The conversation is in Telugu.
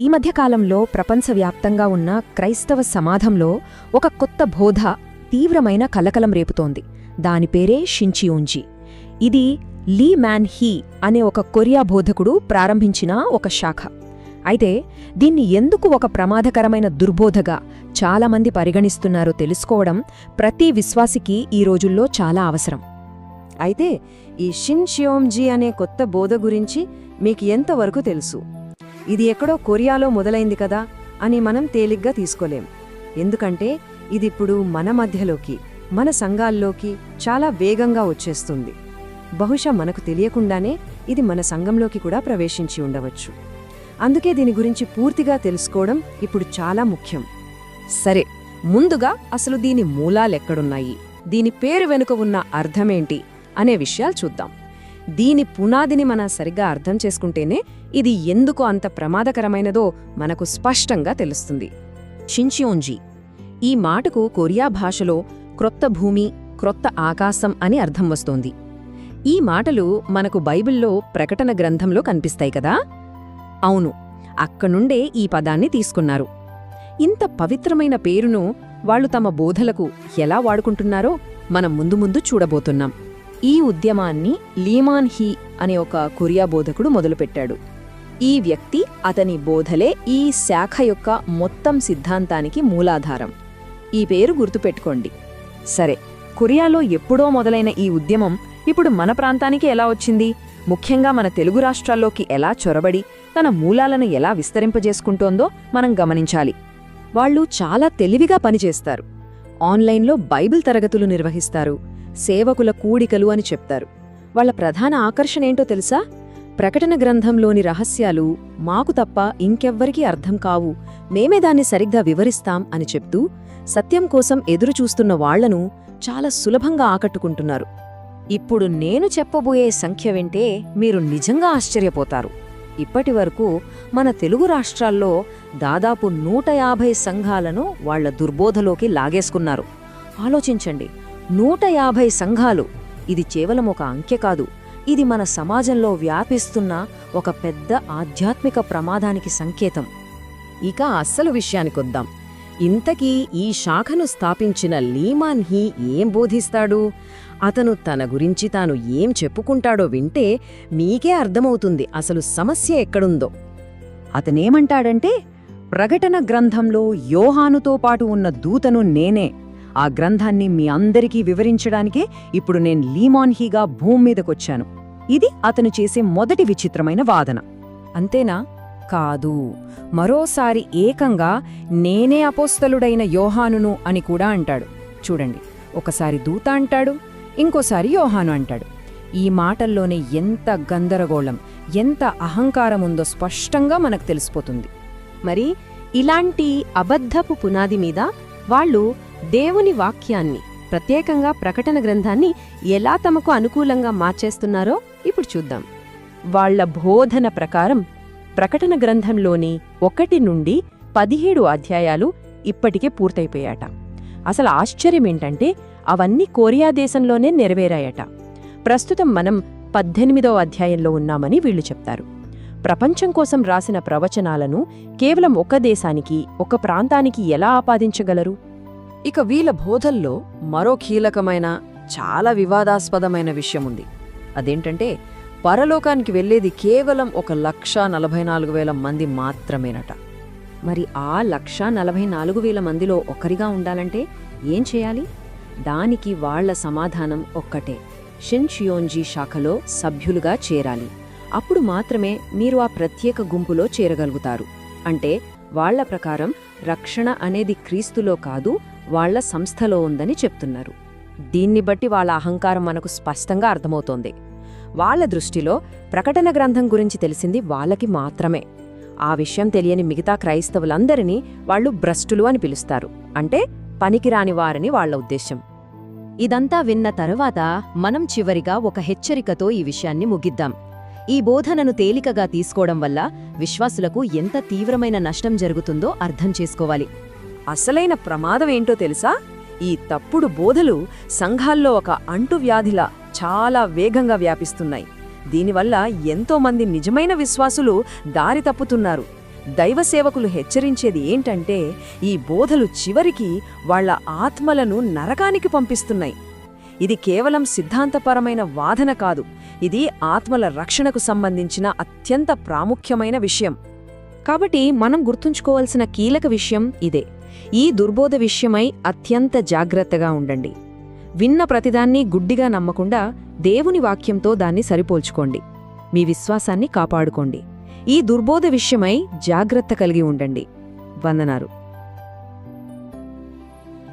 ఈ మధ్యకాలంలో ప్రపంచవ్యాప్తంగా ఉన్న క్రైస్తవ సమాజంలో ఒక కొత్త బోధ తీవ్రమైన కలకలం రేపుతోంది. దాని పేరే షించియోంజి. ఇది లీ మ్యాన్ హీ అనే ఒక కొరియా బోధకుడు ప్రారంభించిన ఒక శాఖ. అయితే దీన్ని ఎందుకు ఒక ప్రమాదకరమైన దుర్బోధగా చాలామంది పరిగణిస్తున్నారో తెలుసుకోవడం ప్రతి విశ్వాసికి ఈ రోజుల్లో చాలా అవసరం. అయితే ఈ షిన్చియోంజి అనే కొత్త బోధ గురించి మీకు ఎంతవరకు తెలుసు? ఇది ఎక్కడో కొరియాలో మొదలైంది కదా అని మనం తేలిగ్గా తీసుకోలేం. ఎందుకంటే ఇదిప్పుడు మన మధ్యలోకి, మన సంఘాల్లోకి చాలా వేగంగా వచ్చేస్తుంది. బహుశా మనకు తెలియకుండానే ఇది మన సంఘంలోకి కూడా ప్రవేశించి ఉండవచ్చు. అందుకే దీని గురించి పూర్తిగా తెలుసుకోవడం ఇప్పుడు చాలా ముఖ్యం. సరే, ముందుగా అసలు దీని మూలాలెక్కడున్నాయి, దీని పేరు వెనుక ఉన్న అర్థమేంటి అనే విషయాలు చూద్దాం. దీని పునాదిని మనం సరిగ్గా అర్థం చేసుకుంటేనే ఇది ఎందుకు అంత ప్రమాదకరమైనదో మనకు స్పష్టంగా తెలుస్తుంది. షించియోంజి ఈ మాటకు కొరియా భాషలో క్రొత్త భూమి, క్రొత్త ఆకాశం అని అర్థం వస్తోంది. ఈ మాటలు మనకు బైబిల్లో ప్రకటన గ్రంథంలో కనిపిస్తాయి కదా? అవును, అక్కనుండే ఈ పదాన్ని తీసుకున్నారు. ఇంత పవిత్రమైన పేరును వాళ్లు తమ బోధలకు ఎలా వాడుకుంటున్నారో మనం ముందు ముందు చూడబోతున్నాం. ఈ ఉద్యమాన్ని లీమాన్ హీ అనే ఒక కొరియా బోధకుడు మొదలుపెట్టాడు. ఈ వ్యక్తి, అతని బోధలే ఈ శాఖ యొక్క మొత్తం సిద్ధాంతానికి మూలాధారం. ఈ పేరు గుర్తుపెట్టుకోండి. సరే, కొరియాలో ఎప్పుడో మొదలైన ఈ ఉద్యమం ఇప్పుడు మన ప్రాంతానికి ఎలా వచ్చింది, ముఖ్యంగా మన తెలుగు రాష్ట్రాల్లోకి ఎలా చొరబడి తన మూలాలను ఎలా విస్తరింపజేసుకుంటోందో మనం గమనించాలి. వాళ్ళు చాలా తెలివిగా పనిచేస్తారు. ఆన్లైన్లో బైబిల్ తరగతులు నిర్వహిస్తారు, సేవకుల కూడికలు అని చెప్తారు. వాళ్ల ప్రధాన ఆకర్షణేంటో తెలుసా? ప్రకటన గ్రంథంలోని రహస్యాలు మాకు తప్ప ఇంకెవ్వరికీ అర్థం కావు, మేమే దాన్ని సరిగ్గా వివరిస్తాం అని చెప్తూ సత్యం కోసం ఎదురుచూస్తున్న వాళ్లను చాలా సులభంగా ఆకట్టుకుంటున్నారు. ఇప్పుడు నేను చెప్పబోయే సంఖ్య వింటే మీరు నిజంగా ఆశ్చర్యపోతారు. ఇప్పటివరకు మన తెలుగు రాష్ట్రాల్లో దాదాపు 150 సంఘాలను వాళ్ల దుర్బోధలోకి లాగేసుకున్నారు. ఆలోచించండి, 150 సంఘాలు! ఇది కేవలం ఒక అంకె కాదు, ఇది మన సమాజంలో వ్యాపిస్తున్న ఒక పెద్ద ఆధ్యాత్మిక ప్రమాదానికి సంకేతం. ఇక అస్సలు విషయానికొద్దాం. ఇంతకీ ఈ శాఖను స్థాపించిన లీమాన్ హీ ఏం బోధిస్తాడు? అతను తన గురించి తాను ఏం చెప్పుకుంటాడో వింటే మీకే అర్థమవుతుంది అసలు సమస్య ఎక్కడుందో. అతనేమంటాడంటే, ప్రకటన గ్రంథంలో యోహానుతో పాటు ఉన్న దూతను నేనే. ఆ గ్రంథాన్ని మీ అందరికీ వివరించడానికే ఇప్పుడు నేను లీమాన్ హీగా భూమి మీదకొచ్చాను. ఇది అతను చేసే మొదటి విచిత్రమైన వాదన. అంతేనా? కాదు, మరోసారి ఏకంగా నేనే అపోస్తలుడైన యోహానును అని కూడా అంటాడు. చూడండి, ఒకసారి దూత అంటాడు, ఇంకోసారి యోహాను అంటాడు. ఈ మాటల్లోనే ఎంత గందరగోళం, ఎంత అహంకారముందో స్పష్టంగా మనకు తెలిసిపోతుంది. మరి ఇలాంటి అబద్ధపు పునాది మీద వాళ్ళు దేవుని వాక్యాన్ని, ప్రత్యేకంగా ప్రకటన గ్రంథాన్ని ఎలా తమకు అనుకూలంగా మార్చేస్తున్నారో ఇప్పుడు చూద్దాం. వాళ్ల బోధన ప్రకారం ప్రకటన గ్రంథంలోని 1 నుండి 17 అధ్యాయాలు ఇప్పటికే పూర్తయిపోయాట. అసలు ఆశ్చర్యమేంటంటే అవన్నీ కొరియా దేశంలోనే నెరవేరాయట. ప్రస్తుతం మనం 18వ అధ్యాయంలో ఉన్నామని వీళ్లు చెప్తారు. ప్రపంచం కోసం రాసిన ప్రవచనాలను కేవలం ఒక దేశానికి, ఒక ప్రాంతానికి ఎలా ఆపాదించగలరు? ఇక వీళ్ళ బోధల్లో మరో కీలకమైన, చాలా వివాదాస్పదమైన విషయముంది. అదేంటంటే, పరలోకానికి వెళ్లేది కేవలం 1,44,000 మంది మాత్రమేనట. మరి ఆ 1,44,000 మందిలో ఒకరిగా ఉండాలంటే ఏం చేయాలి? దానికి వాళ్ల సమాధానం ఒక్కటే: షిన్చియోంజి శాఖలో సభ్యులుగా చేరాలి. అప్పుడు మాత్రమే మీరు ఆ ప్రత్యేక గుంపులో చేరగలుగుతారు. అంటే వాళ్ల ప్రకారం రక్షణ అనేది క్రీస్తులో కాదు, వాళ్ల సంస్థలో ఉందని చెప్తున్నారు. దీన్ని బట్టి వాళ్ల అహంకారం మనకు స్పష్టంగా అర్థమవుతోంది. వాళ్ల దృష్టిలో ప్రకటన గ్రంథం గురించి తెలిసింది వాళ్ళకి మాత్రమే. ఆ విషయం తెలియని మిగతా క్రైస్తవులందరినీ వాళ్లు భ్రష్టులు అని పిలుస్తారు. అంటే పనికిరాని వారని వాళ్ల ఉద్దేశం. ఇదంతా విన్న తరువాత మనం చివరిగా ఒక హెచ్చరికతో ఈ విషయాన్ని ముగిద్దాం. ఈ బోధనను తేలికగా తీసుకోవడం వల్ల విశ్వాసులకు ఎంత తీవ్రమైన నష్టం జరుగుతుందో అర్థం చేసుకోవాలి. అసలైన ప్రమాదం ఏంటో తెలుసా? ఈ తప్పుడు బోధలు సంఘాల్లో ఒక అంటువ్యాధిలా చాలా వేగంగా వ్యాపిస్తున్నాయి. దీనివల్ల ఎంతోమంది నిజమైన విశ్వాసులు దారి తప్పుతున్నారు. దైవసేవకులు హెచ్చరించేది ఏంటంటే ఈ బోధలు చివరికి వాళ్ళ ఆత్మలను నరకానికి పంపిస్తున్నాయి. ఇది కేవలం సిద్ధాంతపరమైన వాదన కాదు, ఇది ఆత్మల రక్షణకు సంబంధించిన అత్యంత ప్రాముఖ్యమైన విషయం. కాబట్టి మనం గుర్తుంచుకోవాల్సిన కీలక విషయం ఇదే. ఈ దుర్బోధ విషయమై అత్యంత జాగ్రత్తగా ఉండండి. విన్న ప్రతిదాన్ని గుడ్డిగా నమ్మకుండా దేవుని వాక్యంతో దాన్ని సరిపోల్చుకోండి. మీ విశ్వాసాన్ని కాపాడుకోండి. ఈ దుర్బోధ విషయమై జాగ్రత్త కలిగి ఉండండి. వందనాలు.